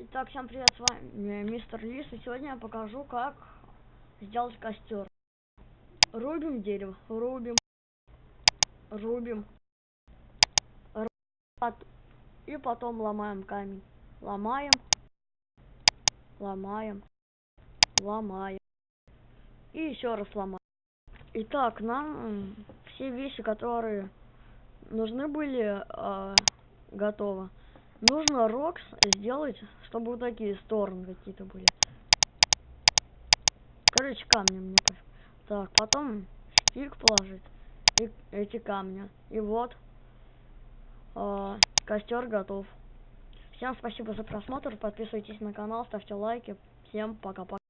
Итак, всем привет, с вами мистер Лис, и сегодня я покажу, как сделать костер. Рубим дерево, рубим, и потом ломаем камень. Ломаем, и еще раз ломаем. Итак, нам все вещи, которые нужны были, готово. Нужно рокс сделать, чтобы вот такие стороны какие-то были. Короче, камни мне пофиг. Так, потом стик положить и эти камни. И вот костер готов. Всем спасибо за просмотр, подписывайтесь на канал, ставьте лайки. Всем пока-пока.